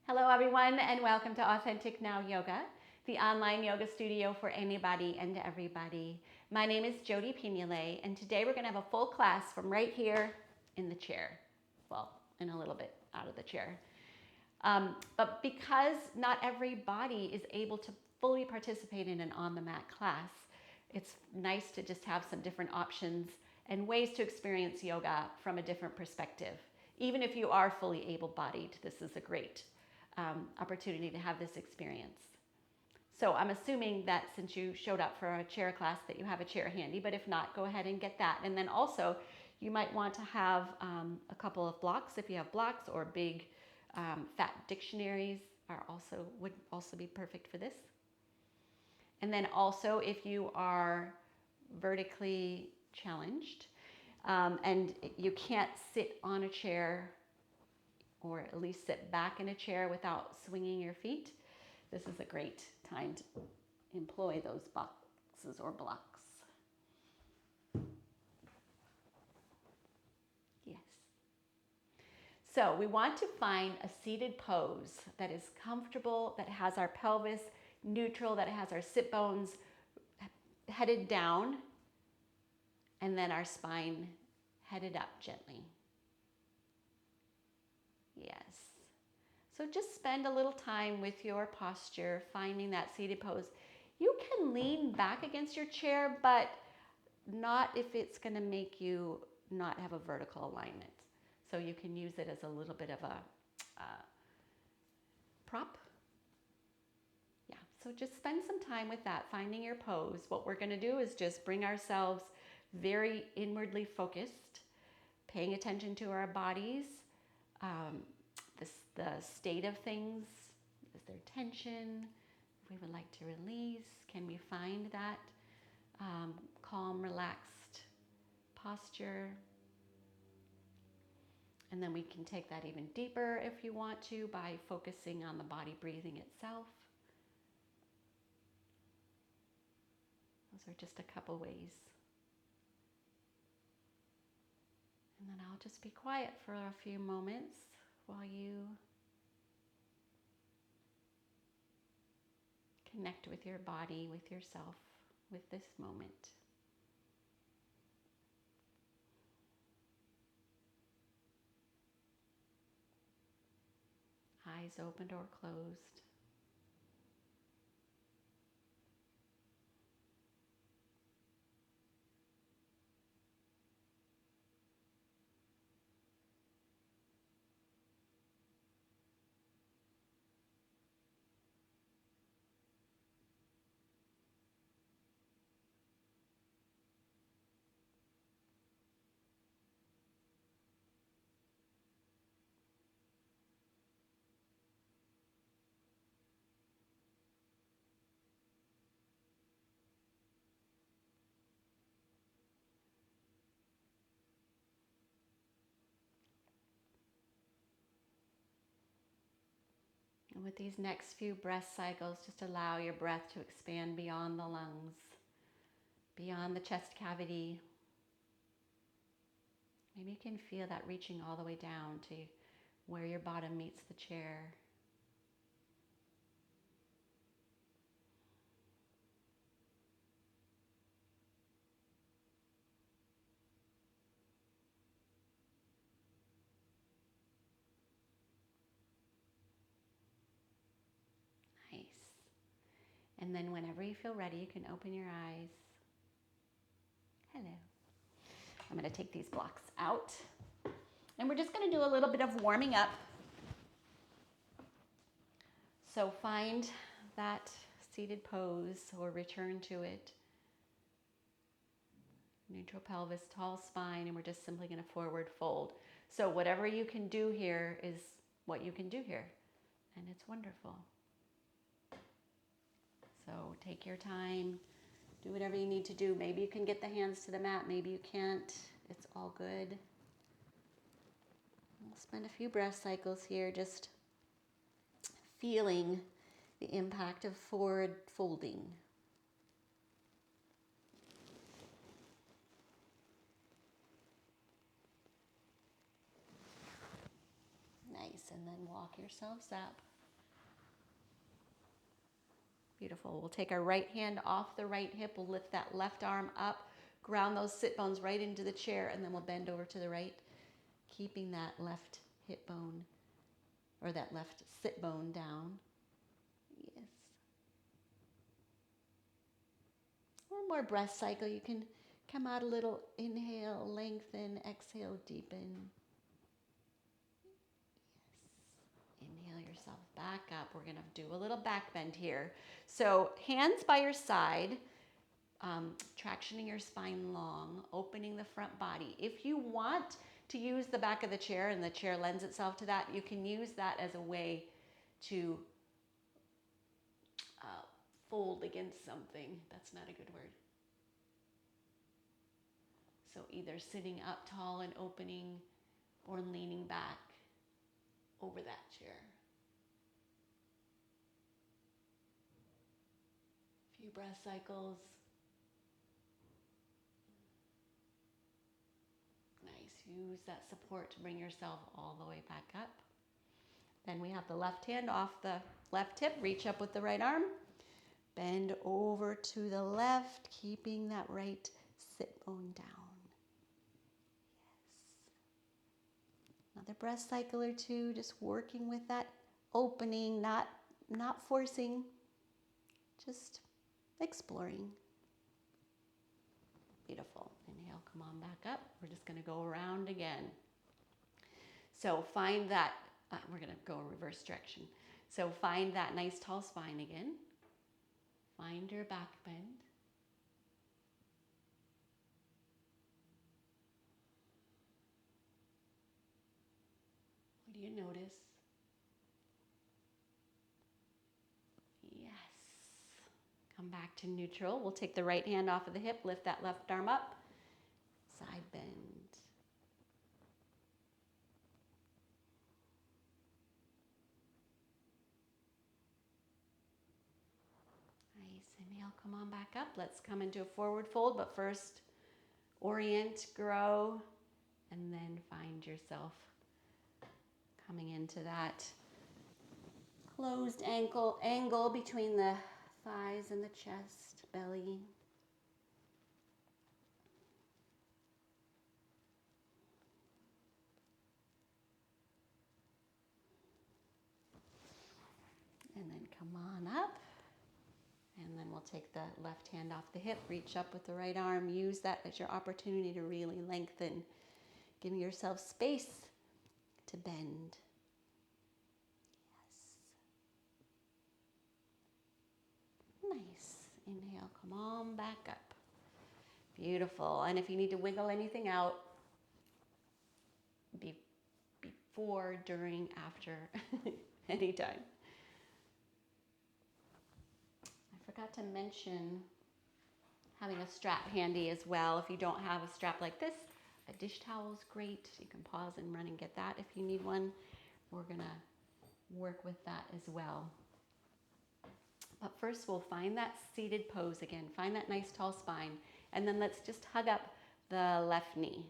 Hello everyone and welcome to Authentic Now Yoga, the online yoga studio for anybody and everybody. My name is Jody Pinole and today we're going to have a full class from right here in the chair. Well, in a little bit out of the chair. But because not everybody is able to fully participate in an on-the-mat class, it's nice to just have some different options and ways to experience yoga from a different perspective. Even if you are fully able-bodied, this is a great opportunity to have this experience. So I'm assuming that since you showed up for a chair class that you have a chair handy, but if not, go ahead and get that. And then also you might want to have a couple of blocks if you have blocks, or big fat dictionaries would also be perfect for this. And then also if you are vertically challenged and you can't sit on a chair, or at least sit back in a chair without swinging your feet, this is a great time to employ those boxes or blocks. Yes. So we want to find a seated pose that is comfortable, that has our pelvis neutral, that has our sit bones headed down, and then our spine headed up gently. Yes. So just spend a little time with your posture, finding that seated pose. You can lean back against your chair, but not if it's going to make you not have a vertical alignment. So you can use it as a little bit of a prop. Yeah, so just spend some time with that, finding your pose. What we're going to do is just bring ourselves very inwardly focused, paying attention to our bodies, the state of things. Is there tension? We would like to release. Can we find that calm, relaxed posture? And then we can take that even deeper if you want to by focusing on the body breathing itself. Those are just a couple ways. And then I'll just be quiet for a few moments while you connect with your body, with yourself, with this moment. Eyes opened or closed. And with these next few breath cycles, just allow your breath to expand beyond the lungs, beyond the chest cavity. Maybe you can feel that reaching all the way down to where your bottom meets the chair. Nice. And then whenever you feel ready, you can open your eyes. Hello. I'm going to take these blocks out. And we're just going to do a little bit of warming up. So find that seated pose or return to it. Neutral pelvis, tall spine, and we're just simply going to forward fold. So whatever you can do here is what you can do here. And it's wonderful. So take your time. Do whatever you need to do. Maybe you can get the hands to the mat. Maybe you can't. It's all good. We'll spend a few breath cycles here just feeling the impact of forward folding. Nice, and then walk yourselves up. Beautiful. We'll take our right hand off the right hip. We'll lift that left arm up, ground those sit bones right into the chair, and then we'll bend over to the right, keeping that left hip bone or that left sit bone down. Yes. One more breath cycle. You can come out a little. Inhale, lengthen. Exhale, deepen. Yes. Inhale yourself back up. We're going to do a little back bend here. So hands by your side, tractioning your spine long, opening the front body. If you want to use the back of the chair and the chair lends itself to that, you can use that as a way to fold against something. That's not a good word. So either sitting up tall and opening or leaning back over that chair. A few breath cycles. Nice. Use that support to bring yourself all the way back up. Then we have the left hand off the left hip. Reach up with the right arm. Bend over to the left, keeping that right sit bone down. Yes. Another breath cycle or two, just working with that opening, not forcing, just exploring. Beautiful. Inhale, come on back up. We're just going to go around again. So find that, we're going to go reverse direction. So find that nice tall spine again. Find your back bend. What do you notice? Yes. Come back to neutral. We'll take the right hand off of the hip, lift that left arm up, side bend. Inhale, come on back up. Let's come into a forward fold, but first orient, grow, and then find yourself coming into that closed angle between the thighs and the chest, belly. And then come on up. And then we'll take the left hand off the hip, reach up with the right arm. Use that as your opportunity to really lengthen, giving yourself space to bend. Yes. Nice. Inhale, come on back up. Beautiful. And if you need to wiggle anything out, before, during, after, anytime. Forgot to mention having a strap handy as well. If you don't have a strap like this, a dish towel is great. You can pause and run and get that if you need one. We're gonna work with that as well. But first we'll find that seated pose again. Find that nice tall spine. And then let's just hug up the left knee.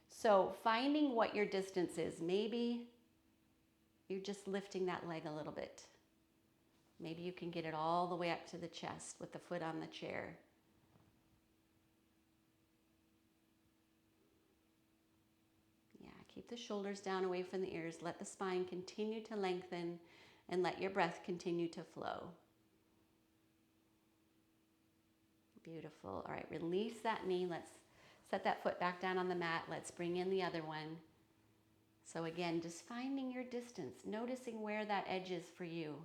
So finding what your distance is. Maybe you're just lifting that leg a little bit. Maybe you can get it all the way up to the chest with the foot on the chair. Yeah, keep the shoulders down away from the ears. Let the spine continue to lengthen and let your breath continue to flow. Beautiful. All right, release that knee. Let's set that foot back down on the mat. Let's bring in the other one. So again, just finding your distance, noticing where that edge is for you.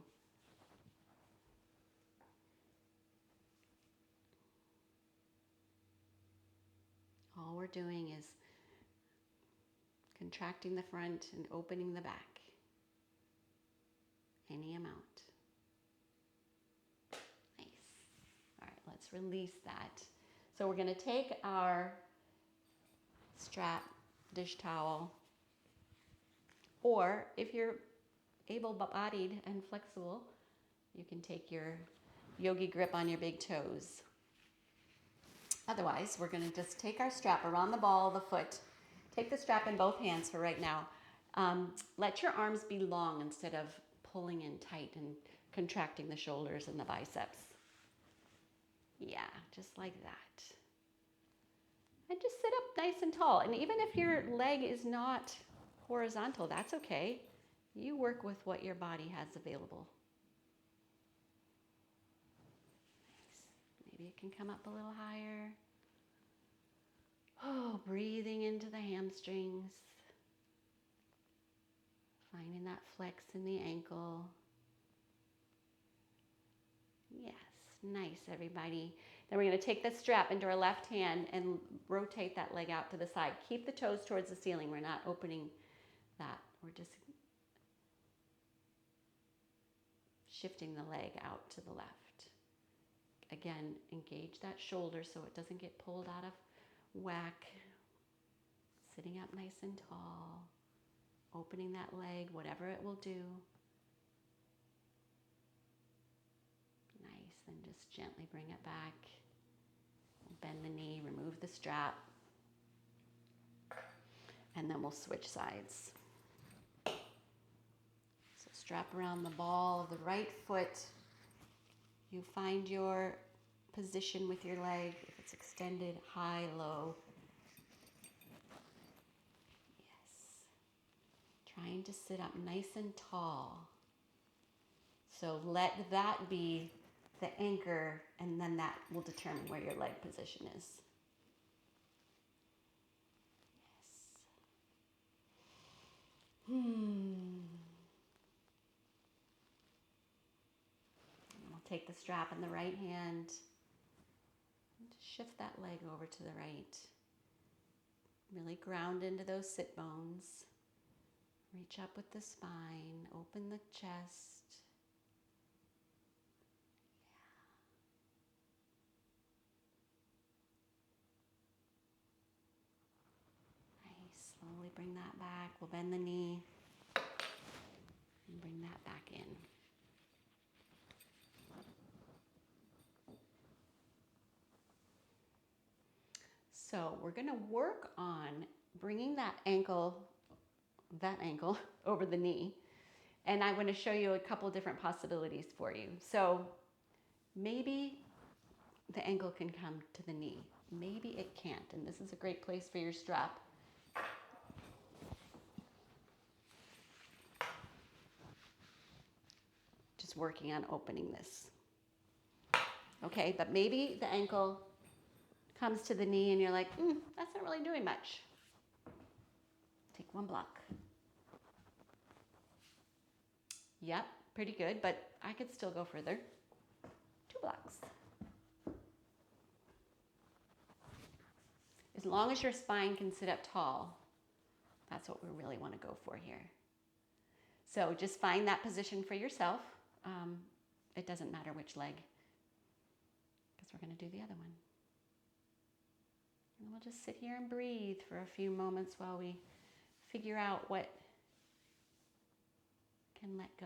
All we're doing is contracting the front and opening the back. Any amount. Nice. All right, let's release that. So we're going to take our strap, dish towel, or if you're able-bodied and flexible, you can take your yogi grip on your big toes. Otherwise, we're going to just take our strap around the ball of the foot. Take the strap in both hands for right now. Let your arms be long instead of pulling in tight and contracting the shoulders and the biceps. Yeah, just like that. And just sit up nice and tall. And even if your leg is not horizontal, that's okay. You work with what your body has available. Nice. Maybe it can come up a little higher. Oh, breathing into the hamstrings. Finding that flex in the ankle. Yes, nice, everybody. Then we're going to take the strap into our left hand and rotate that leg out to the side. Keep the toes towards the ceiling. We're not opening that. We're just shifting the leg out to the left. Again, engage that shoulder so it doesn't get pulled out of whack. Sitting up nice and tall. Opening that leg, whatever it will do. Nice, then just gently bring it back. Bend the knee, remove the strap. And then we'll switch sides. So strap around the ball of the right foot. You find your position with your leg, if it's extended, high, low. Yes. Trying to sit up nice and tall. So let that be the anchor, and then that will determine where your leg position is. Yes. We'll take the strap in the right hand and shift that leg over to the right. Really ground into those sit bones. Reach up with the spine, open the chest. Slowly bring that back. We'll bend the knee and bring that back in. So we're going to work on bringing that ankle over the knee. And I'm going to show you a couple different possibilities for you. So maybe the ankle can come to the knee. Maybe it can't. And this is a great place for your strap. Working on opening this. Okay, but maybe the ankle comes to the knee and you're like, that's not really doing much. Take one block. Yep, pretty good, but I could still go further. 2 blocks. As long as your spine can sit up tall, that's what we really want to go for here. So just find that position for yourself. It doesn't matter which leg, because we're going to do the other one. And we'll just sit here and breathe for a few moments while we figure out what can let go.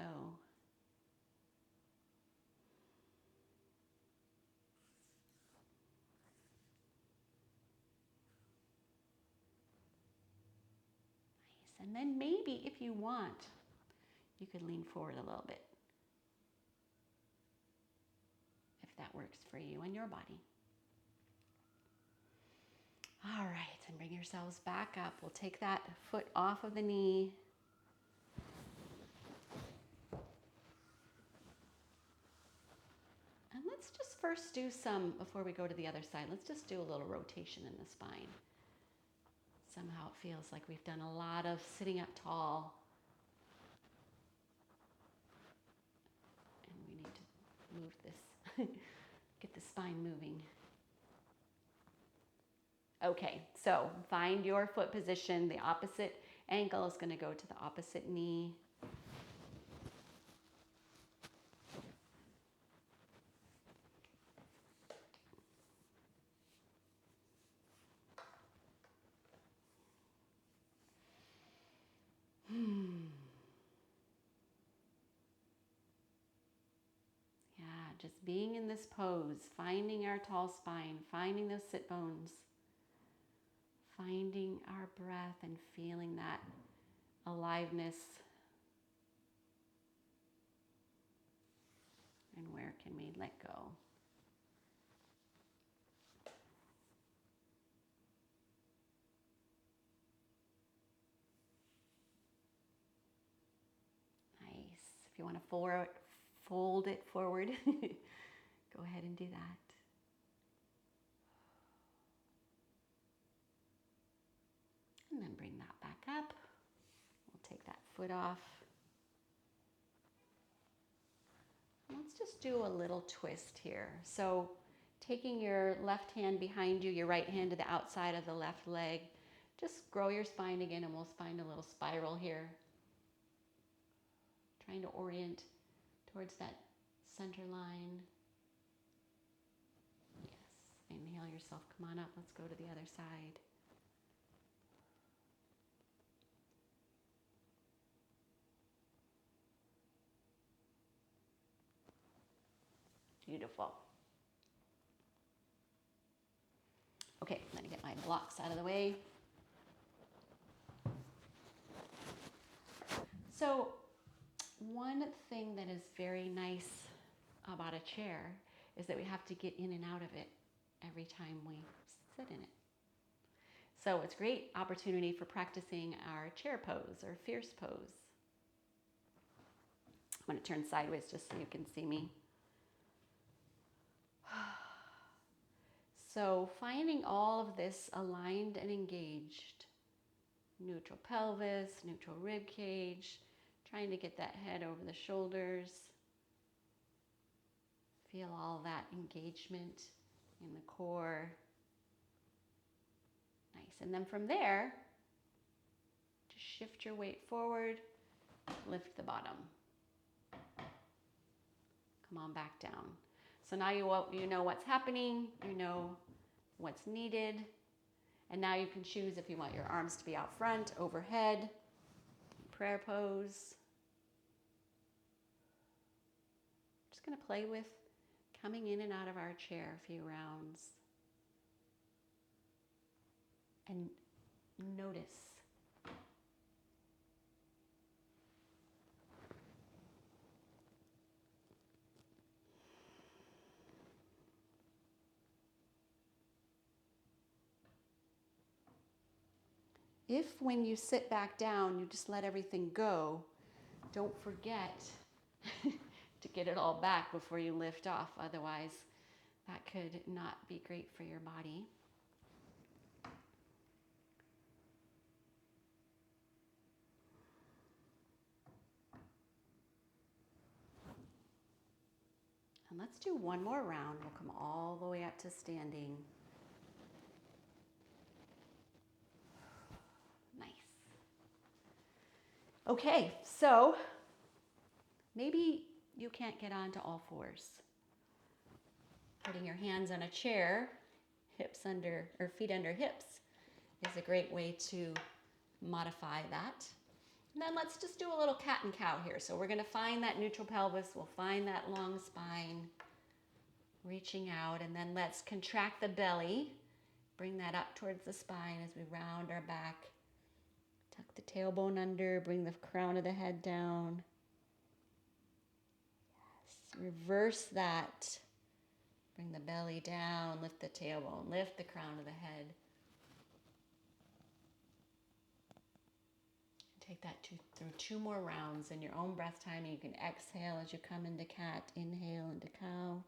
Nice. And then maybe if you want, you could lean forward a little bit. That works for you and your body. All right, and bring yourselves back up. We'll take that foot off of the knee. And let's just first do some, before we go to the other side, let's just do a little rotation in the spine. Somehow it feels like we've done a lot of sitting up tall. And we need to move this. Get the spine moving. Okay, so find your foot position. The opposite ankle is going to go to the opposite knee. Just being in this pose, finding our tall spine, finding those sit bones, finding our breath and feeling that aliveness. can we let go? Nice. If you want to fold it forward, go ahead and do that. And then bring that back up. We'll take that foot off. Let's just do a little twist here. So taking your left hand behind you, your right hand to the outside of the left leg, just grow your spine again, and we'll find a little spiral here. Trying to orient towards that center line. Yes, inhale yourself, come on up, let's go to the other side. Beautiful. Okay, I'm gonna get my blocks out of the way. So one thing that is very nice about a chair is that we have to get in and out of it every time we sit in it. So it's a great opportunity for practicing our chair pose or fierce pose. I'm gonna turn sideways just so you can see me. So finding all of this aligned and engaged. Neutral pelvis, neutral rib cage, trying to get that head over the shoulders. Feel all that engagement in the core. Nice. And then from there, just shift your weight forward, lift the bottom. Come on back down. So now you know what's happening, you know what's needed, and now you can choose if you want your arms to be out front, overhead, prayer pose. Just going to play with coming in and out of our chair a few rounds. And notice. If when you sit back down, you just let everything go, don't forget to get it all back before you lift off. Otherwise, that could not be great for your body. And let's do one more round. We'll come all the way up to standing. Nice. Okay, so maybe you can't get onto all fours. Putting your hands on a chair, hips under, or feet under hips, is a great way to modify that. And then let's just do a little cat and cow here. So we're going to find that neutral pelvis. We'll find that long spine, reaching out. And then let's contract the belly. Bring that up towards the spine as we round our back. Tuck the tailbone under. Bring the crown of the head down. Yes. Reverse that. Bring the belly down. Lift the tailbone. Lift the crown of the head. Take that through two more rounds in your own breath time. You can exhale as you come into cat, inhale into cow.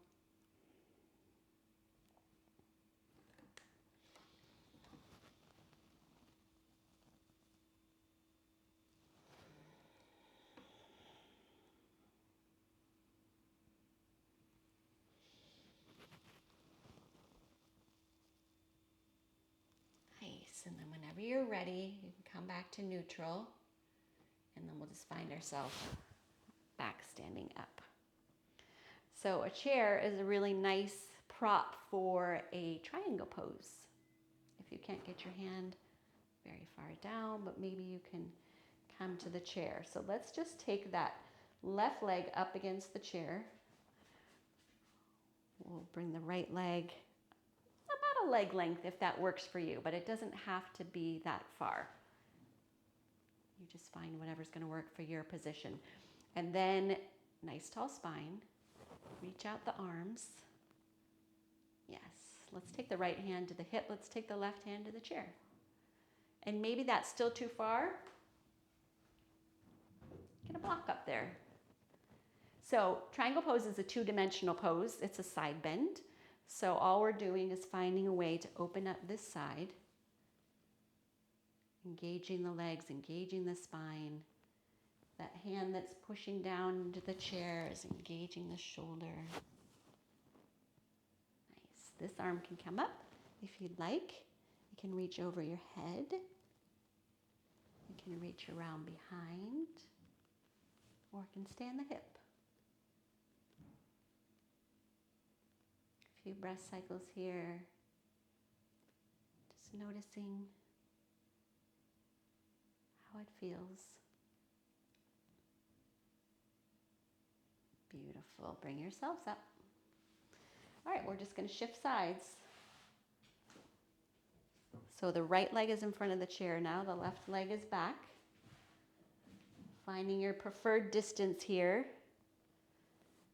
Nice, and then whenever you're ready, you can come back to neutral. And then we'll just find ourselves back standing up. So a chair is a really nice prop for a triangle pose. If you can't get your hand very far down, but maybe you can come to the chair. So let's just take that left leg up against the chair. We'll bring the right leg about a leg length if that works for you, but it doesn't have to be that far. You just find whatever's going to work for your position. And then nice tall spine. Reach out the arms. Yes. Let's take the right hand to the hip. Let's take the left hand to the chair. And maybe that's still too far. Get a block up there. So triangle pose is a two-dimensional pose. It's a side bend. So all we're doing is finding a way to open up this side, engaging the legs, engaging the spine. That hand that's pushing down into the chair is engaging the shoulder. Nice. This arm can come up if you'd like. You can reach over your head. You can reach around behind, or it can stay on the hip. A few breath cycles here. Just noticing how it feels. Beautiful. Bring yourselves up. All right, we're just going to shift sides. So the right leg is in front of the chair now. The left leg is back. Finding your preferred distance here.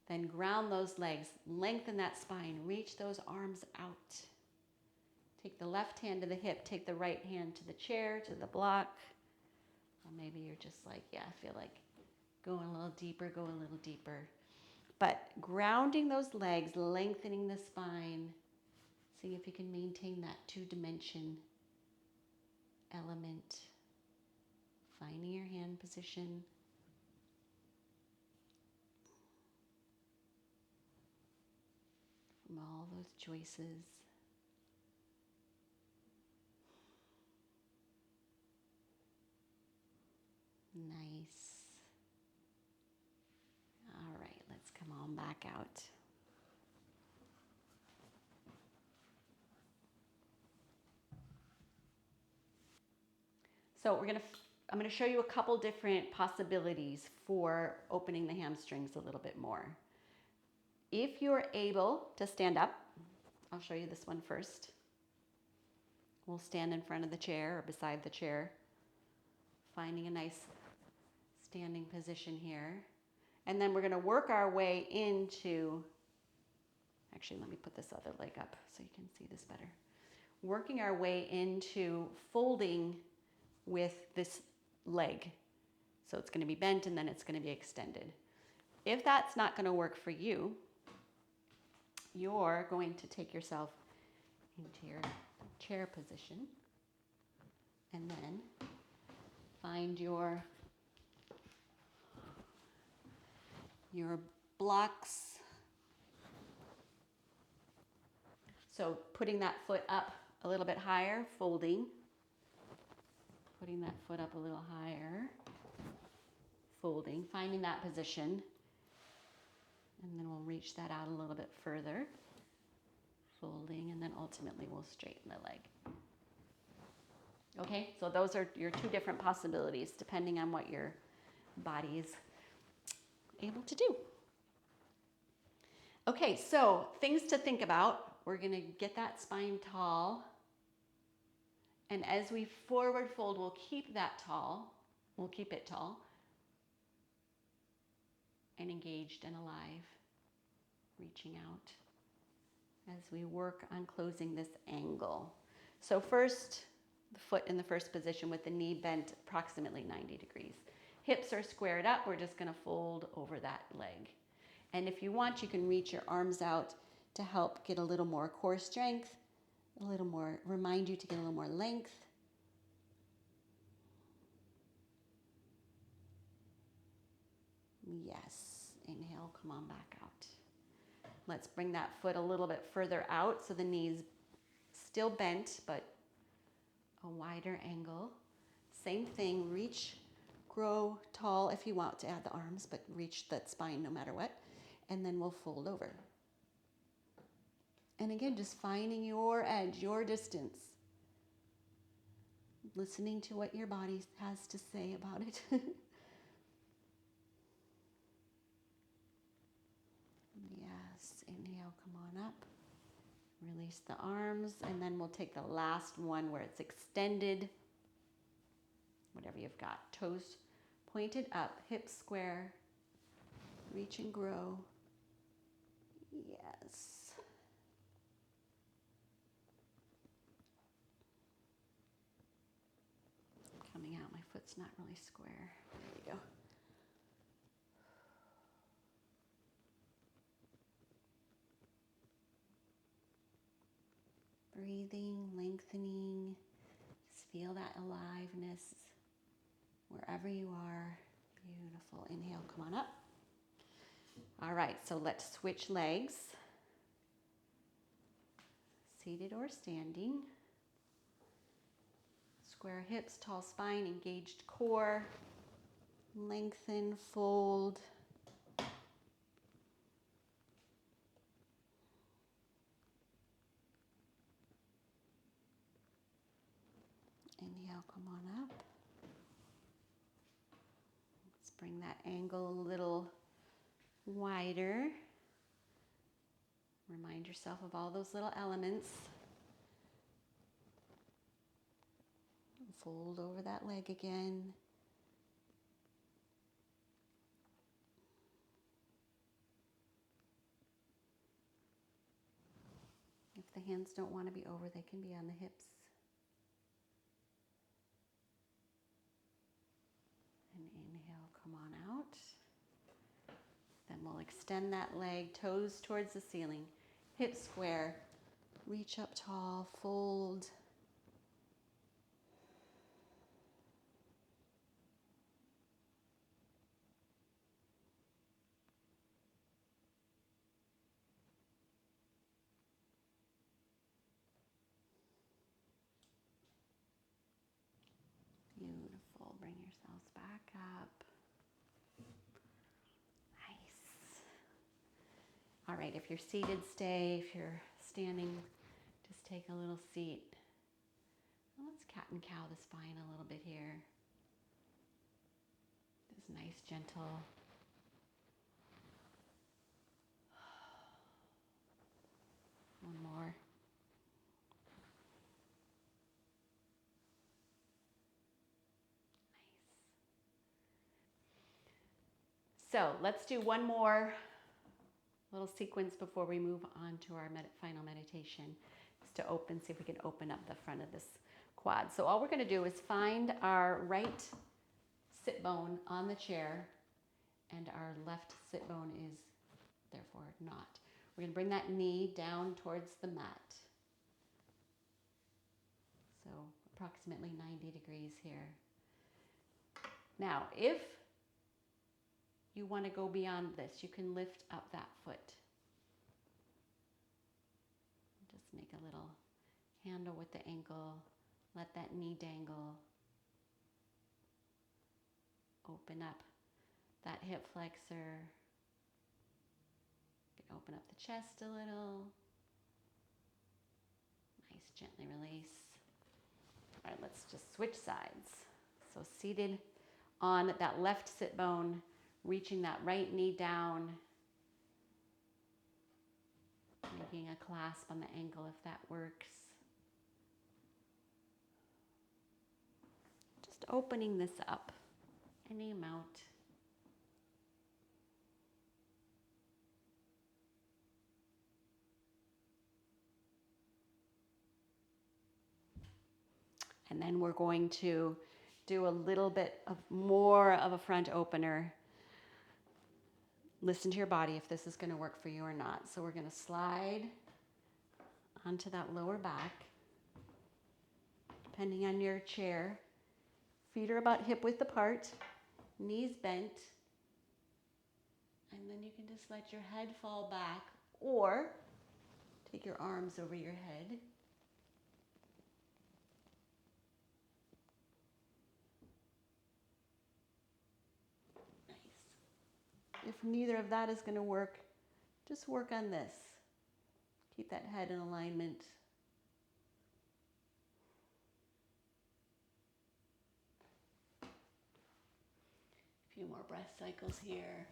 Then ground those legs. Lengthen that spine. Reach those arms out. Take the left hand to the hip. Take the right hand to the chair, to the block. Or maybe you're just like, yeah, I feel like going a little deeper, go a little deeper. But grounding those legs, lengthening the spine, seeing if you can maintain that two-dimension element. Finding your hand position. From all those choices. Nice. All right, let's come on back out. So I'm going to show you a couple different possibilities for opening the hamstrings a little bit more. If you're able to stand up, I'll show you this one first. We'll stand in front of the chair or beside the chair, finding a nice standing position here. And then we're going to work our way into, actually let me put this other leg up so you can see this better. Working our way into folding with this leg. So it's going to be bent and then it's going to be extended. If that's not going to work for you, you're going to take yourself into your chair position and then find your blocks. So putting that foot up a little bit higher, folding. Putting that foot up a little higher, folding, finding that position, and then we'll reach that out a little bit further, folding, and then ultimately we'll straighten the leg. Okay, so those are your two different possibilities depending on what your body is able to do. Okay, so things to think about. We're going to get that spine tall. And as we forward fold, we'll keep that tall. We'll keep it tall and engaged and alive, reaching out as we work on closing this angle. So first, the foot in the first position with the knee bent approximately 90 degrees. Hips are squared up. We're just going to fold over that leg. And if you want, you can reach your arms out to help get a little more core strength. A little more, remind you to get a little more length. Yes, inhale, come on back out. Let's bring that foot a little bit further out so the knee's still bent, but a wider angle. Same thing, reach, grow tall if you want to add the arms, but reach that spine no matter what. And then we'll fold over. And again, just finding your edge, your distance. Listening to what your body has to say about it. Yes, inhale, come on up. Release the arms, and then we'll take the last one where it's extended. Whatever you've got. Toes pointed up, hips square. Reach and grow. Yes. Coming out, my foot's not really square. There you go. Breathing, lengthening. Just feel that aliveness wherever you are. Beautiful. Inhale, come on up. All right, so let's switch legs. Seated or standing. Square hips, tall spine, engaged core. Lengthen, fold. Inhale, come on up. Let's bring that angle a little wider. Remind yourself of all those little elements. Fold over that leg again. If the hands don't want to be over, they can be on the hips. And inhale, come on out. Then we'll extend that leg, toes towards the ceiling, hip square, reach up tall, fold. Beautiful. Bring yourselves back up. Nice. All right, if you're seated, stay. If you're standing, just take a little seat. Well, let's cat and cow the spine a little bit here. This nice, gentle. One more. So let's do one more little sequence before we move on to our final meditation. Just to open, see if we can open up the front of this quad. So all we're going to do is find our right sit bone on the chair, and our left sit bone is therefore not. We're going to bring that knee down towards the mat. So approximately 90 degrees here. Now, if you want to go beyond this, you can lift up that foot. Just make a little handle with the ankle. Let that knee dangle. Open up that hip flexor. You can open up the chest a little. Nice, gently release. All right, let's just switch sides. So seated on that left sit bone, reaching that right knee down, making a clasp on the ankle if that works. Just opening this up any amount. And then we're going to do a little bit of more of a front opener. Listen to your body if this is going to work for you or not. So we're going to slide onto that lower back, depending on your chair. Feet are about hip width apart, knees bent, and then you can just let your head fall back or take your arms over your head. If neither of that is going to work, just work on this. Keep that head in alignment. A few more breath cycles here.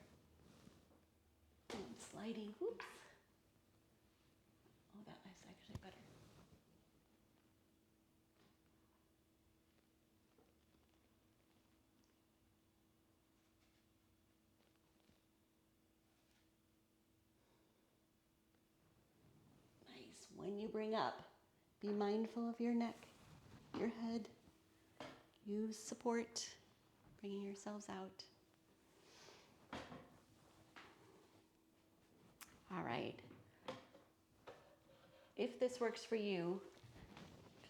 And sliding. Whoops. Oh, that is actually better. when you bring up, be mindful of your neck, your head. Use support, bringing yourselves out. All right. If this works for you,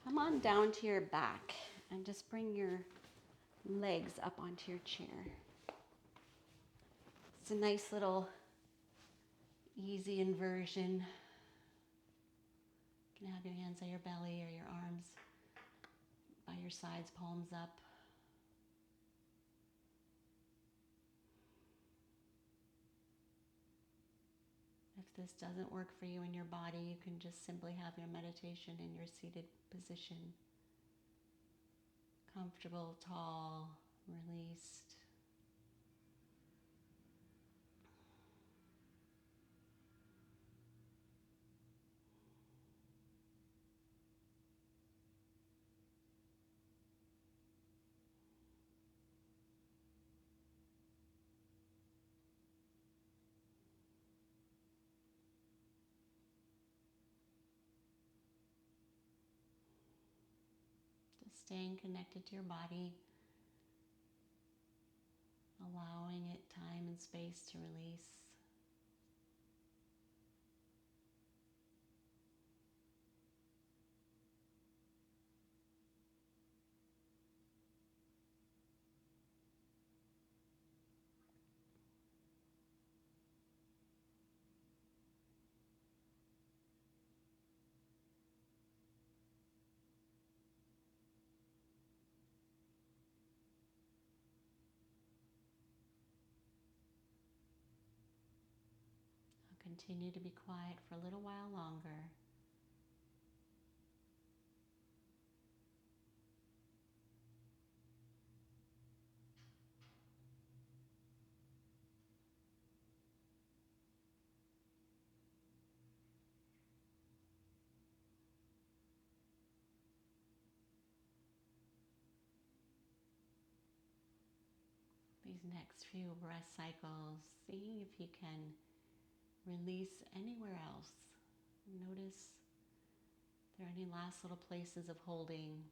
come on down to your back and just bring your legs up onto your chair. It's a nice little easy inversion. You can have your hands on your belly or your arms by your sides, palms up. If this doesn't work for you in your body, you can just simply have your meditation in your seated position. Comfortable, tall, released. Just staying connected to your body, allowing it time and space to release. Continue to be quiet for a little while longer. These next few breath cycles, seeing if you can release anywhere else. Notice if there are any last little places of holding.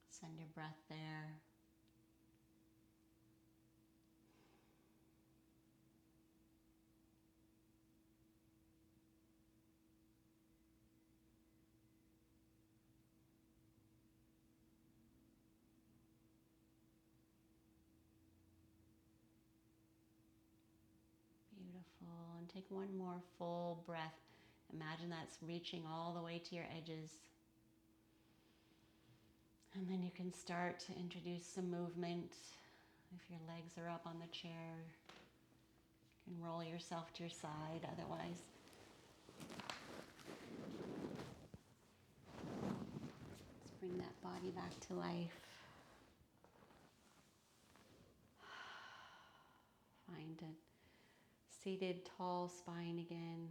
Send your breath there. Beautiful. And take one more full breath. Imagine that's reaching all the way to your edges. And then you can start to introduce some movement. If your legs are up on the chair, you can roll yourself to your side. Otherwise, let's bring that body back to life. Find a seated, tall spine again.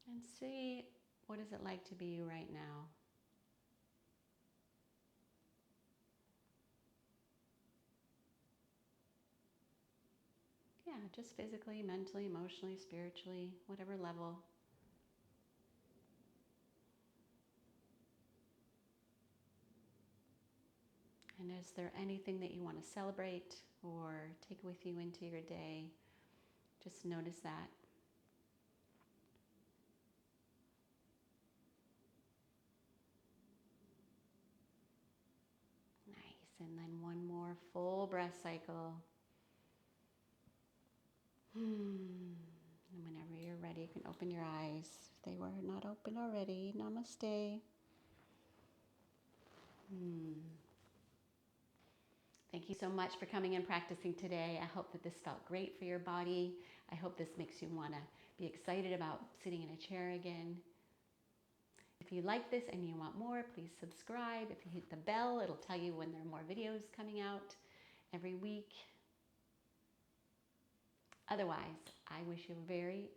And see, what is it like to be you right now? Yeah, just physically, mentally, emotionally, spiritually, whatever level. And is there anything that you want to celebrate or take with you into your day? Just notice that. Nice. And then one more full breath cycle. And whenever you're ready, you can open your eyes. If they were not open already, namaste. Thank you so much for coming and practicing today. I hope that this felt great for your body. I hope this makes you want to be excited about sitting in a chair again. If you like this and you want more, please subscribe. If you hit the bell, it'll tell you when there are more videos coming out every week. Otherwise, I wish you a very